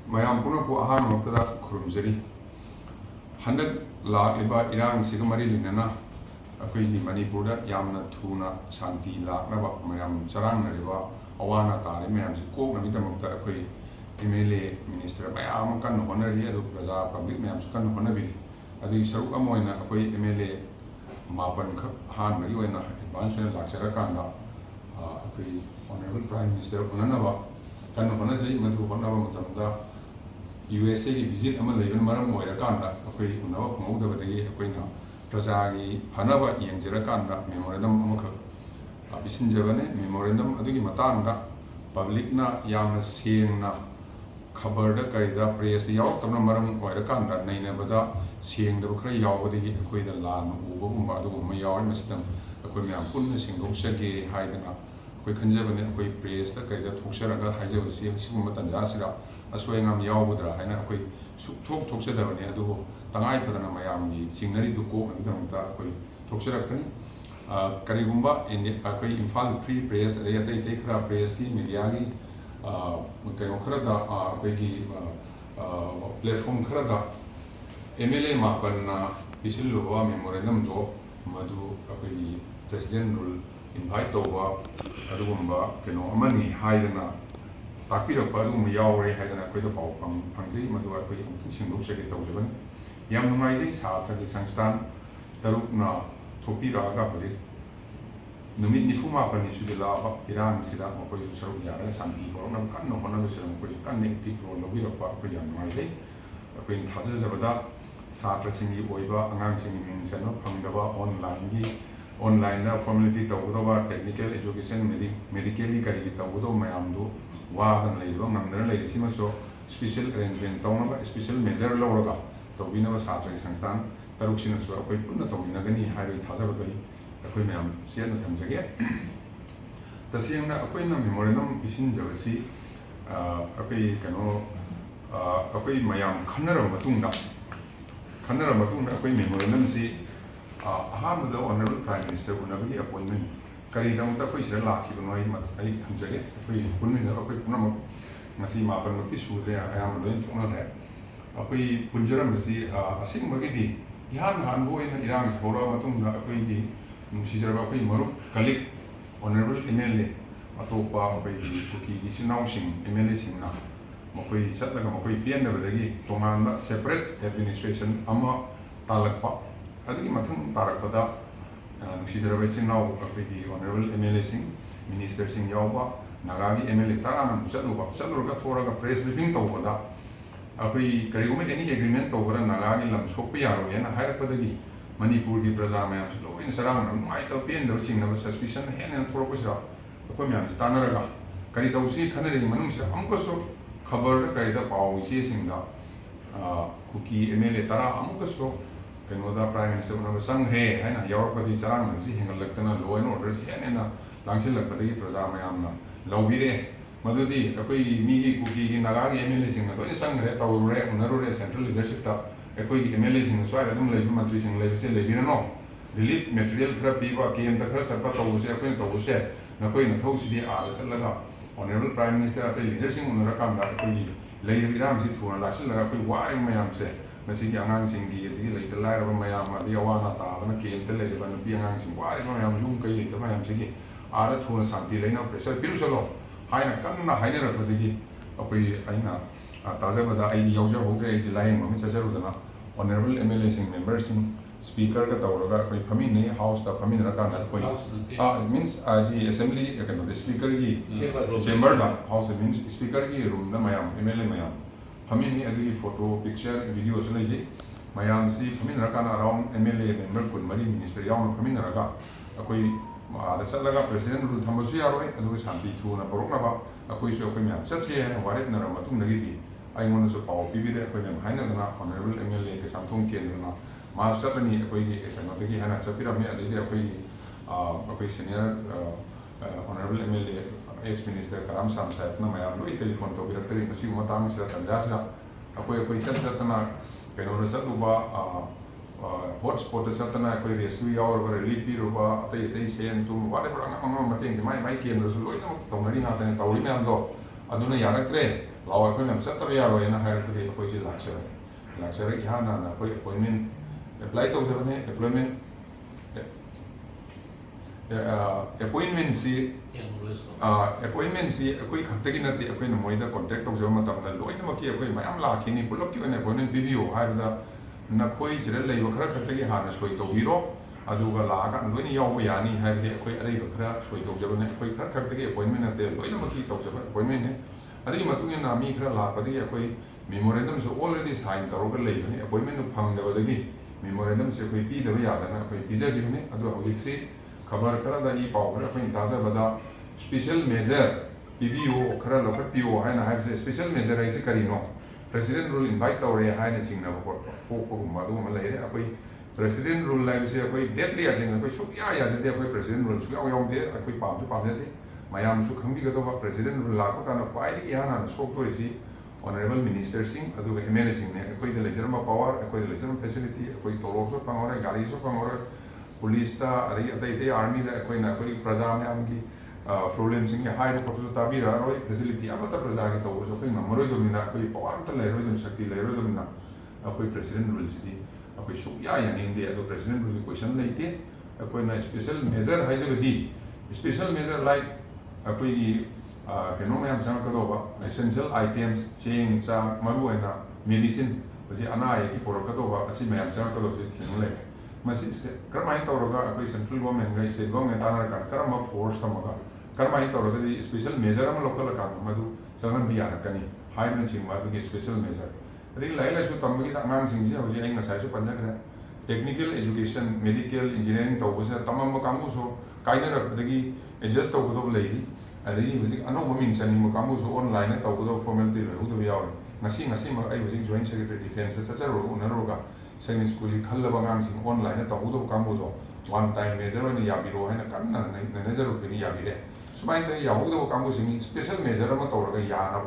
mayam puna ko ahan mokta khurumjari handak lakliba irang sigamari linana akoi di Manipur da yamna thuna shanti laknaba mayam charang nariba awana tare mayam si kok na bidamokta akoi MLA minister mayam kan honari adu praja public mayam kan honabi adu saruk amoina akoi MLA mapan khap han mari oina advance lakchara kanda akoi honorable prime minister unanaba kan honajai madu honaba matamda USA की visit अमल लेवन मरम ओइरा कांदा अखोई उनाव फंगौदबदगी अखोइना प्रजागी फनबा येंजरकांदा memorandum अमख अपिसिनजबने memorandum अदुगी मतांगदा पब्लिकना यामना सेंगना खबरदा करिदा press याव तमना मरम ओइरा कांदा नैनबदा सेंगदब खरा यावबदगी अखोइदा लान उबगुम अदुगुम याव मसिदम अखोइ म्याम पुन्ना सिंगौसगे हाइदना अखोइ खंजबने अखोइ प्रेस दा करिदा थोक्सरगा हाइजबसी सिगुम तंजासिदा असोयंगम यावबद्रा हाइना अखोइ सुथोक थोक्सदबने अदुगो तंगाई फदना मयामगी चिंगनरी दु को नबिदमता अखोइ थोक्सरकनी करिगुंबा अखोइ इम्फाल फ्री प्रेस अदे अतै तै खरा प्रेस की मीडिया की कनो खरदा अखोइगी प्लेटफॉर्म खरदा MLA मापन पिसिलुवा मेमोरेंडम दो मधु अखोइगी प्रेसिडेंट रूल इनवाइट तौबा अदुगुंबा कनो अमनी हाइदना ताकपिरपा अदुगुम यावरे हाइदना अखोइदा पाउ फंगजै मधु अखोइ अमथिं सिंगौसगे तौजबनी याम नुंगाइजै सात्रगी संस्थान तरुकना थोपिरागा हजि नुमित निफु मापनि सुजिलाबा इरान सिदा मखोइ सरुक यारा शांति बरना कन्न होनबसि मखोइ कन्न एक्टिव रोल लबिरपा अखोइ याम नुंगाइजै अखोइ थाजजबदा सात्रसिंगी ओइबा अंगांसिंगी मिंगसन फंगदबा ऑनलाइन ना फॉर्मेलिटी तौगदबा टेक्निकल एजुकेशन मेडिकली करिगी तौगदो मयामदो वादन लेबा ngамदना लेसिमसो स्पेशल अरेंजमेंट तौनबा स्पेशल मेजर लौरगा तौबिनबा सात्र संस्थान तरुकसिनसो अखोइ पुन्ना तौबिनगनी हाइबै थाजबदई अखोइ मयाम सेन थमजगे तसियंना अखोइना मेमोरेंडम पिसिनजबसी अखोइ कनो अखोइ मयाम खन्नर मतुंगदा अखोइ मेमोरेंडम से अहामदा ऑनरेबल प्राइम मिनिस्टर उनबगी अपॉइंटमेंट करीदमता अखोइ सिरा लाखिबनो आई थमजगे अखोइ पुनमिना अखोइ पुनमक ngasi mapan mati sudre ayam loin thongna अखोइ पुंजरमसी असिंगबगीदी इहान हानबो इन इरांग होरा मतुंग अखोइगी नुसिजरबा अखोइ मरुप कलिक ऑनरेबल MLA अतोपा अखोइगी कुकीगी सिनाउसिंग MLA सिंगना मखोइ सतलगा मखोइ पेनबदगी तोंगानबा सेपरेट एडमिनिस्ट्रेशन अमा तालकपा अदुगी मथंग तारकपदा नुसिजरबा सिनाउ अखोइगी ऑनरेबल MLA सिंग मिनिस्टर सिंग यावबा नागागी MLA तराना चलुरगा थोरगा प्रेस ब्रीफिंग तौबदा अखोइ करिगुम एनी एग्रीमेंट तौबरा नागागी लम सोकपा यारोयेना हायरकपदगी मणिपुर की प्रजा मयाम लोइन सरांग नुमाइतो पेनदब सिंगनब सस्पिशन हेन थोरकपसिदा अखोइ मयाम तानरगा करि तौसी खनरे मनुंगसे अमुकसो खबर करिदा पाउ इसे सिंगदा कुकी MLA तरा अमुकसो कनोदा प्राइम मिनिस्टर उनब संघे हैना यावरकपदि सरांग नसी हेंगलक्तना लो एंड ऑर्डर हेन लांगसिलकपदगी प्रजा मयामना लौबिरे मदुदी अखोइ मीगी कुकीगी नागागी MLA सिंग लोइन संघरे तौरे उनरुरे सेंट्रल लीडरशिप ता अखोइ MLA सिंग स्वाय अदुम लेबि मंत्री सिंग लेबिसे लेबिरनो रिलीफ मटेरियल खरा पीबा केम त खरा सरपा तौसे अखोइ तौसे नखोइ नथौसिदि आला सलगा ऑनरेबल प्राइम मिनिस्टर अतै लीडर सिंग उनरा कामदा अखोइ लेबि राम सि थुना लासिलगा अखोइ वाइ मयाम से नसिगी आंगांग सिंगी यदि लेत लायरबा मयाम अदि अवाना तादना केम त लेबा नबि आंगांग सिंग वाइ मयाम युम कै लेत मयाम सिगी आदा थुना शांति लेना प्रेशर पिरुसलो हाइना कन्ना हाइनरबदगी अखोइ आइना ताजबदा आई यावजर होग्रे आई लाइन ममि चजरुदना ऑनरेबल MLA सिंग मेंबर सिंग स्पीकर का तौरगा अखोइ फमिने हाउस ता फमिनरा काना अखोइ मींस आदि असेंबली कनो द स्पीकर की चेंबर दा हाउस मींस स्पीकर की रूम दा मयाम MLA मयाम फमिने अदि फोटो पिक्चर वीडियो सो लेजे मयाम सि फमिनरा काना अराउंड MLA मेंबर कुन मरी मिनिस्टर यावना फमिनरागा अखोइ आदा चलगा प्रेसिडेंट रूल थमबसु यारोय अदु शांति थुना बरोकनाबा अखोइसु अखोइ म्याम चचे है वारेत नरा मतुंगदगी आइमोनसु पाउ पिबिरे अखोइ म्याम हाइनदना ऑनरेबल MLA के सामथोंग केंद्रना मास्टरनी अखोइगी कनोदगी हाना चपिरामे अदि अखोइ senior honourable MLA ex minister Karam Shyam साहब ना मयाम लोइ टेलीफोन तौबिरक्तरी मसी मतांग सिदा तंजासना अखोइ चतना कनो चलुबा हॉटस्पॉट चतना अखोइ रेस्क्यू यावरबा रिलीफ पिरुबा अतै अतै सेन तुम वारेबर अंगम अंगम मतेंग माइ केंद्रसु लोइना तौनरी नातने तौरी म्यामदो अदुना यारक्त्रे ꯂꯥꯎ ꯑꯩꯈꯣꯏꯅ ꯆꯠꯇꯕ ꯌꯥꯔꯣꯏꯅ ꯍꯥꯏꯔꯛꯄꯗꯤ ꯑꯩꯈꯣꯏꯁꯤ ꯂꯥꯛꯆꯔꯦ ꯏꯍꯥꯟ ꯍꯥꯟꯅ ꯑꯩꯈꯣꯏ ꯑꯦꯄꯣꯏꯟꯃꯦꯟ ꯑꯦꯄ꯭ꯂꯥꯏ ꯇꯧꯖꯕꯅꯦ ꯑꯦꯄꯣꯏꯟꯃꯦꯟꯁꯤ ꯑꯩꯈꯣꯏ ꯈꯛꯇꯒꯤ ꯅꯠꯇꯦ ꯑꯩꯈꯣꯏꯅ ꯃꯣꯏꯗ ꯀꯣꯟꯇꯦꯛ ꯇꯧꯖꯕ ꯃꯇꯝꯗ ꯂꯣꯏꯅꯃꯛꯀꯤ ꯑꯩꯈꯣꯏ ꯃꯌꯥꯝ ꯂꯥꯛꯈꯤꯅꯤ ꯄꯨꯂꯞꯀꯤ ꯑꯣꯏꯅ ꯑꯦꯄꯣꯏꯟꯃꯦꯟ ꯄꯤꯕꯤꯌꯨ ꯍꯥꯏꯕꯗ ꯅꯈꯣꯏꯁꯤꯗ ꯂꯩꯕ ꯈꯔ ꯈꯛꯇꯒꯤ ꯍꯥꯟꯅ ꯁꯣꯏ ꯇꯧꯕꯤꯔꯣ ꯑꯗꯨꯒ ꯂꯥꯛꯑꯀꯥꯟꯗ ꯂꯣꯏꯅ ꯌꯥꯎꯕ ꯌꯥꯅꯤ ꯍꯥꯏꯕꯗꯤ ꯑꯩꯈꯣꯏ ꯑꯔꯩꯕ ꯈꯔ ꯁꯣꯏ ꯇꯧꯖꯕꯅꯦ ꯑꯩꯈꯣꯏ ꯈꯔ ꯈꯛꯇꯒꯤ ꯑꯦꯄꯣꯏꯟꯃꯦꯟ ꯅꯠꯇꯦ ꯂꯣꯏꯅꯃꯛꯀꯤ ꯇꯧꯖꯕ ꯑꯦꯄꯣꯏꯟꯃꯦꯟꯅꯤ ꯑꯗꯨꯒꯤ ꯃꯇꯨꯡ ꯏꯟꯅ ꯃꯤ ꯈꯔ ꯂꯥꯛꯄꯗꯒꯤ ꯑꯩꯈꯣꯏ ꯃꯦꯃꯣꯔꯦꯟꯗꯝꯁꯨ ꯑꯣꯜꯔꯦꯗꯤ ꯁꯥꯏꯟ ꯇꯧꯔꯒ ꯂꯩꯕꯅꯤ ꯑꯦꯄꯣꯏꯟꯃꯦꯟꯗꯨ ꯐꯪꯗꯕꯗꯒꯤ ꯃꯦꯃꯣꯔꯦꯟꯗꯝꯁꯦ ꯑꯩꯈꯣꯏ ꯄꯤꯗꯕ ꯌꯥꯗꯅ ꯑꯩꯈꯣꯏ ꯄꯤꯖꯈꯤꯕꯅꯤ ꯑꯗꯨ ꯍꯧꯖꯤꯛꯁꯤ ꯈꯕꯔ ꯈꯔꯗ ꯏ ꯄꯥꯎ ꯈꯔ ꯑꯩꯈꯣꯏꯅ ꯇꯥꯖꯕꯗ ꯁ꯭ꯄꯦꯁꯤꯌꯦꯜ ꯃꯦꯖꯔ ꯄꯤꯕꯤꯌꯨ ꯈꯔ ꯂꯧꯈꯠꯄꯤꯌꯨ ꯍꯥꯏꯅ ꯍꯥꯏꯕꯁꯦ ꯁ꯭ꯄꯦꯁꯤꯌꯦꯜ ꯃꯦꯖꯔ ꯍꯥꯏꯁꯦ ꯀꯔꯤꯅꯣ ꯄ꯭ꯔꯦꯁꯤꯗꯦꯟ ꯔꯨꯜ ꯏꯟꯚꯥꯏꯠ ꯇꯧꯔꯦ ꯍꯥꯏꯅ ꯆꯤꯡꯅꯕ ꯈꯣꯠꯄ ꯊꯣꯛꯄꯒꯨꯝꯕ ꯑꯗꯨꯒꯨꯝꯕ ꯂꯩꯔꯦ ꯑꯩꯈꯣꯏ ꯄ꯭ꯔꯦꯁꯤꯗꯦꯟ ꯔꯨꯜ ꯍꯥꯏꯕꯁꯦ ꯑꯩꯈꯣꯏ ꯗꯦꯠꯂꯤ ꯑꯦꯖꯦꯟꯗ ꯑꯩꯈꯣꯏ ꯁꯨꯛꯌꯥ ꯌꯥꯖꯗꯦ ꯑꯩꯈꯣꯏ ꯄ꯭ꯔꯦꯁꯤꯗꯦꯟ ꯔꯨꯜ ꯁꯨꯛꯌꯥꯎ ꯌꯥꯎꯗꯦ ꯑꯩꯈꯣꯏ ꯄꯥꯝꯁꯨ ꯄꯥꯝꯖꯗꯦ ꯃꯌꯥꯝꯁꯨ ꯈꯪꯕꯤꯒꯗꯧꯕ ꯄ꯭ꯔꯦꯁꯤꯗꯦꯟ ꯔꯨꯜ ꯂꯥꯛꯄ ꯀꯥꯟꯗ ꯈ꯭ꯋꯥꯏꯗꯒꯤ ꯏꯍꯥꯟ ꯍꯥꯟꯅ ꯁꯣꯛꯇꯣꯔꯤꯁꯤ ꯑꯣꯅꯔꯦꯕꯜ ꯃꯤꯅꯤꯁꯇꯔꯁꯤꯡ ꯑꯗꯨꯒ MLAꯁꯤꯡꯅꯦ ꯑꯩꯈꯣꯏꯗ ꯂꯩꯖꯔꯝꯕ ꯄꯋꯥꯔ ꯑꯩꯈꯣꯏꯗ ꯂꯩꯖꯔꯝꯕ ꯐꯦꯁꯤꯂꯤꯇꯤ ꯑꯩꯈꯣꯏ ꯇꯣꯂꯣꯞꯁꯨ ꯐꯪꯉꯔꯣꯏ ꯒꯥꯔꯤꯁꯨ ꯐꯪꯉꯔꯣꯏ ꯄꯨꯂꯤꯁꯇ ꯑꯗꯒꯤ ꯑꯇꯩ ꯑꯇꯩ ꯑꯥꯔꯃꯤꯗ ꯑꯩꯈꯣꯏꯅ ꯑꯩꯈꯣꯏ प्रजा ꯃꯌꯥꯝꯒꯤ ꯄ꯭ꯔꯣꯕ꯭ꯂꯦꯝꯁꯤꯡꯒꯤ ꯍꯥꯏꯕ ꯈꯣꯠꯄꯁꯨ ꯇꯥꯕꯤꯔꯛꯑꯔꯣꯏ ꯐꯦꯁꯤꯂꯤꯇꯤ ꯑꯃꯠꯇ प्रजाꯒꯤ ꯇꯧꯕꯁꯨ ꯑꯩꯈꯣꯏ ꯉꯝꯃꯔꯣꯏꯗꯕꯅꯤꯅ ꯑꯩꯈꯣꯏ ꯄꯋꯥꯔ ꯑꯃꯠꯇ ꯂꯩꯔꯔꯣꯏꯗꯕꯅꯤꯅ ꯁꯛꯇꯤ ꯂꯩꯔꯔꯣꯏꯗꯕꯅꯤꯅ ꯑꯩꯈꯣꯏ ꯄ꯭ꯔꯦꯁꯤꯗꯦꯟ ꯔꯨꯜꯁꯤꯗꯤ ꯑꯩꯈꯣꯏ ꯁꯨꯛꯌꯥ ꯌꯥꯅꯤꯡꯗꯦ ꯑꯗꯣ ꯄ꯭ꯔꯦꯁꯤꯗꯦꯟ ꯔꯨꯜꯒꯤ ꯀꯣꯏꯁꯟ ꯂꯩꯇꯦ ꯑꯩꯈꯣꯏꯅ ꯁ꯭ꯄꯦꯁꯤꯌꯦꯜ ꯃꯦꯖꯔ ꯍꯥꯏꯖꯕꯗꯤ ꯁ꯭ꯄꯦꯁꯤꯌꯦꯜ ꯃꯦꯖꯔ ꯂꯥꯏꯛ ꯑꯩꯈꯣꯏꯒꯤ ꯀꯩꯅꯣ ꯃꯌꯥꯝ ꯆꯪꯉꯛꯀꯗꯧꯕ ꯑꯦꯁꯦꯟꯁꯤꯌꯦꯜ ꯑꯥꯏꯇꯦꯝꯁ ꯆꯦꯡ ꯆꯥꯛ ꯃꯔꯨꯑꯣꯏꯅ ꯃꯦꯗꯤꯁꯤꯟ ꯍꯧꯖꯤꯛ ꯑꯅꯥ ꯑꯌꯦꯛꯀꯤ ꯄꯨꯔꯛꯀꯗꯧꯕ ꯑꯁꯤ ꯃꯌꯥꯝ ꯆꯪꯉꯛꯀꯗꯧꯕꯁꯤ ꯊꯤꯡꯅ ꯂꯩꯔꯦ ꯃꯁꯤꯁꯦ ꯀꯔꯝꯍꯥꯏꯅ ꯇꯧꯔꯒ ꯑꯩꯈꯣꯏ ꯁꯦꯟꯇ꯭ꯔꯦꯜ ꯒꯣꯔꯃꯦꯟꯒ ꯁ꯭ꯇꯦꯠ ꯒꯣꯔꯃꯦꯟ ꯇꯥꯟꯅꯔꯀꯥꯟꯗ ꯀꯔꯝꯕ ꯐꯣꯔꯁ ꯊꯝꯃꯒ ꯀꯔꯝꯍꯥꯏꯅ ꯇꯧꯔꯒꯗꯤ ꯁ꯭ꯄꯦꯁꯤꯌꯦꯜ ꯃꯦꯖꯔ ꯑꯃ ꯂꯧꯈꯠꯂꯀꯥꯟꯗ ꯃꯗꯨ ꯆꯪꯍꯟꯕ ꯌꯥꯔꯛꯀꯅꯤ ꯍꯥꯏꯕꯅꯆꯤꯡꯕ ꯑꯗꯨꯒꯤ ꯁ꯭ꯄꯦꯁꯤꯌꯦꯜ ꯃꯦꯖꯔ ꯑꯗꯒꯤ ꯂꯥꯏꯔꯤꯛ ꯂꯥꯏꯁꯨ ꯇꯝꯕꯒꯤꯗ ꯑꯉꯥꯡꯁꯤꯡꯁꯤ ꯍꯧꯖꯤꯛ ꯑꯩ ꯉꯁꯥꯏꯁꯨ ꯄꯟꯖꯈ꯭ꯔꯦ ꯇꯦꯛꯅꯤꯀꯦल एजुकेशन मेडिकल इंजीनियरिंग तौबसे तमम कांगुसो कायनरपदगी एडजस्ट तौगदो लेरी अदगी हुजिक अनोब मिंग चनिंग कांगुसो ऑनलाइन तौगदो फॉर्मेलिटी लेहुदो यावे ngasi ngasi ma ai huजिक जॉइंट सेक्रेटरी डिफेंस सचरो उनरोगा सेकंड स्कूल खल्लबा गांगसिंग ऑनलाइन तौगदो कांगुदो वन टाइम मेजर ओइन याबिरो हैना कन्ना नजरो किनि याबिरे सुमाइन त याहुदो कांगुसिंग स्पेशल मेजर अमा तौरगा याना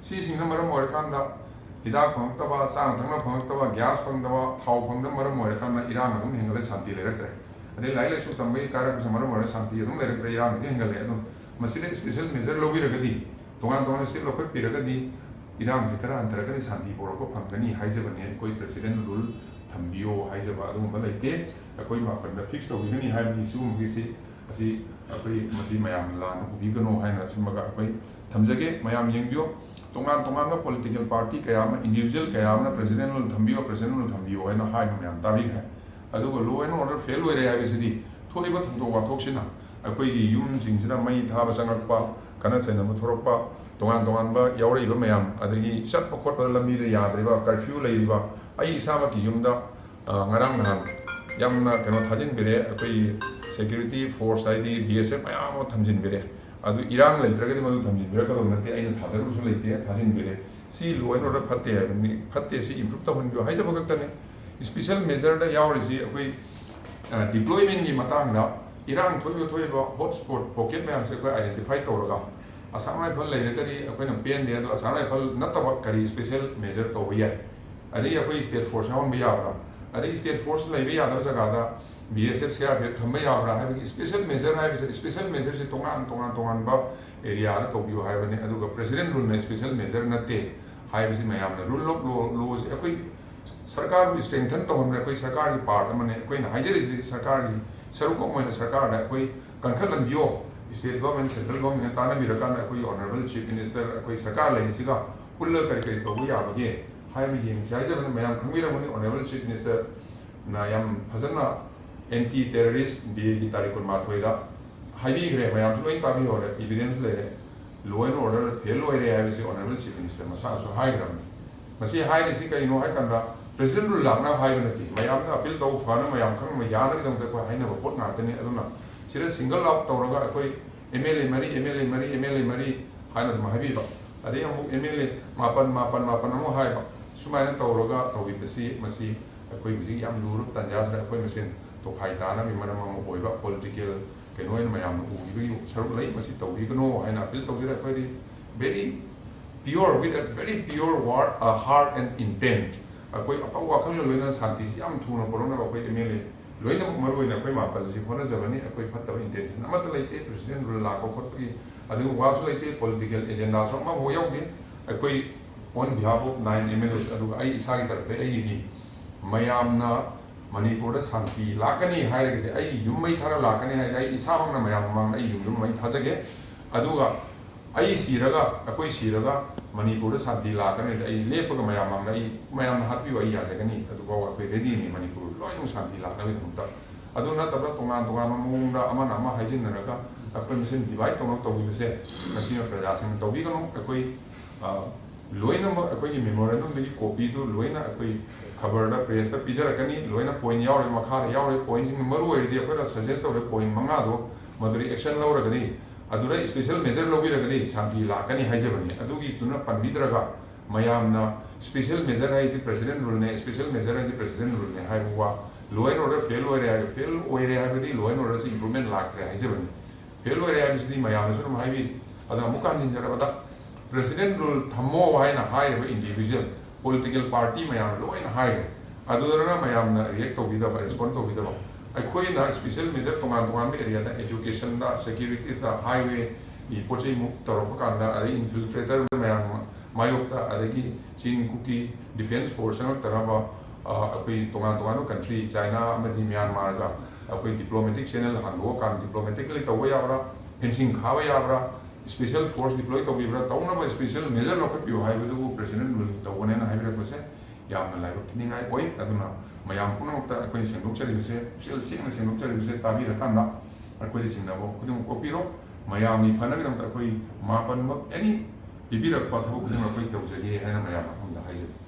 सी सिंग मरम ओरकांदा हिदाक फंगतबा चांग थंगना फंगतबा गैस फंगतबा थाव फंगदम मरम ओरकांदा इरान अदुम हेंगले शांति लेरक्त्रे अदे लाइले सु तंबई कारक मरम ओर शांति अदुम लेरक्त्रे इरान हेंगले अदुम मसिले स्पेशल मेजर लोबिरगदी तोंगान तोंगान स्टेट लोखै पिरगदी इरान से खरा अंतरगनी शांति पोरको फंगनी हाइजबने कोई प्रेसिडेंट रूल थंबियो हाइजबा अदुम बलैते कोई मापन फिक्स तौगनी हाइबनि सुमगिसि असि अखै मसि मयाम लान उबिगनो हाइना सिमगा अखै थमजगे मयाम यंगबियो तोंगान तोंगान पॉलिटिकल पार्टी कया इंडिविजुअल कया प्रेसिडेंट रूल थंबियो है मैम ताबी है लो एंड ऑर्डर फेल हो रहे हैं थोब थोद वाथोना अखोई यूमसिंग मई थाब चंगप कन चैनब थोरप तोान तोानब यौरब मैम अदगी चप खोप लंबी याद्रीब कर्फ्यू लेब की यूम नहान कहो थाजिनबीरे अखोई सेक्यूरीटी फोर्स है BSF मैम थमजिनबीरे अदु इरांग लेत्रगदि मदु थमजिनबीरकदो नते अइना थाजरबसु लेते थाजिनबीरे सी लो एंड ऑर्डर फत्ते है फत्ते सी इंप्रूव तहनबियो हाइजब खक्तने स्पेशल मेजर दा यावरिसि अखोई डिप्लॉयमेंट की मतांगदा इरांग थोइब हॉटस्पॉट पॉकेट मैम से अखोई आइडेंटिफाई तौरगा असम राइफल लेरगदि अखोइना पेनदे अदु असम राइफल नतबा करी स्पेशल मेजर तौब याय अदि अखोई स्टेट फोर्स हाउन बियाबरा अदि स्टेट फोर्स लेबे यादब जगादा BSF CRPF थम्बे याबरा है स्पेशल मेजर है स्पेशल मेजर से तोंगान तोंगान तोंगान बा एरिया दा तौबियो हाइबने अदुगा प्रेसिडेंट रूल में स्पेशल मेजर नते हाइबसि मैम रूल ऑफ लॉ से अखोई सरकार की स्ट्रेंथन तौहनबे अखोई सरकार की पार्ट अमने अखोई हाइजरिसि सरकार की सरुक अमने सरकार दा अखोई कंखलनबियो स्टेट गवर्नमेंट सेंट्रल गवर्नमेंट तानबिरकान अखोई ऑनरेबल चीफ मिनिस्टर अखोई सरकार लेसिगा पुल्ल करी करी तौबो याबगे हाइबे येंसि हाइजबने मैम खंबिरमनि ऑनरेबल चीफ मिनिस्टर ना याम फजना एंटी टेररिस्ट डे की तारीख को माथोइदा हाइबीग्रे मैम लोइन ताबी हो रहे एविडेंस ले लो एंड ऑर्डर फेल हो रहे है ऑनरेबल चीफ मिनिस्टर मसासु हाइग्रम मसी हाइरिसि कइनो हाइकंदा प्रेसिडेंट रूल लाना हाइबनति मैम अपील तौ फाना मैम खंग यानगि दम को हाइनबो पोट नातनि अदुना सिरे सिंगल आउट तौरगा अखोई MLA मरी हाइना हाइबीबा अदे अमु MLA मापन अमु हाइबा सुमाइना तौरगा तौबिबसि मसी अखोई बिजि याम लुरु तंजास अखोई मसिन तो खाइताना मिमनम होइबा पॉलिटिकल कनो मैम उबी सरुक लई मसी तौबिगनो हाइना अपील तौजिरा अखोई very pure with a very pure word heart and intent अखोई अपा वाखल लोइना शांति से याम थुना परोना अखोई MLA लोइना मरुइना अखोई मापल से होना जबनी अखोई फत्तब इंटेंशन अमत लेते प्रेसिडेंट रूल लाको खतकी अदु वासु लेते पॉलिटिकल एजेंडा सो मा हो याउदे अखोई on behalf of 9 MLAs aduga ai isagi tarpe ai di mayamna Manipur Santi lakani hairagde ai yummai thara lakani hai ai isabangna mayam mang ai yummai thajage aduga ai siraga akoi siraga Manipur Santi lakani ai lepaga mayam mang ai mayam happy ai yasagani aduga akoi ready ni Manipur loinu Santi lakani thumta aduna tabra tongan tongan mungda amana ama haijin naraga akoi mission divide tong to bise nasina prajasin to bi kono akoi loina mo akoi ki memorandum de copy to loina akoi khabar da press da pizza rakani loina point yaw re makha yaw re point sing maru oi de akoi suggest to point manga do maduri action law ragani adura special measure lobi ragani Santi lakani haijabani adugi tuna panbidraga mayamna special measure hai president rule ne special measure hai president rule ne hai wa law and order fail oi re hai badi law and order se improvement lakre haijabani fail oi re hai bisdi mayamna sunu hai bi ada mukan jinjara bada president rule thammo hai na hai ba individual political party mayam loin hai adudana mayam na react to bida respond to bida ai na special measure tongan area da education da security da highway I pochai mu taro kan da ai infiltrator mayam mayok ta adagi chin kuki defense force na taraba akoi tongan country China amadi Myanmar ga akoi diplomatic channel hango kan diplomatically to ya bra fencing khawa ya bra special force deploy to bibra tauna ba special measure lokhat pi hai bu president rule to one na hai bra se yamna lai thini ngai oi aduna mayam puno ta akoi senduk chari se special sing senduk chari se tabi ra kan da akoi sing na bo kudum ko piro mayam ni phana ga akoi ma pan any bibira pa thabu kudum akoi to je hai na mayam da hai je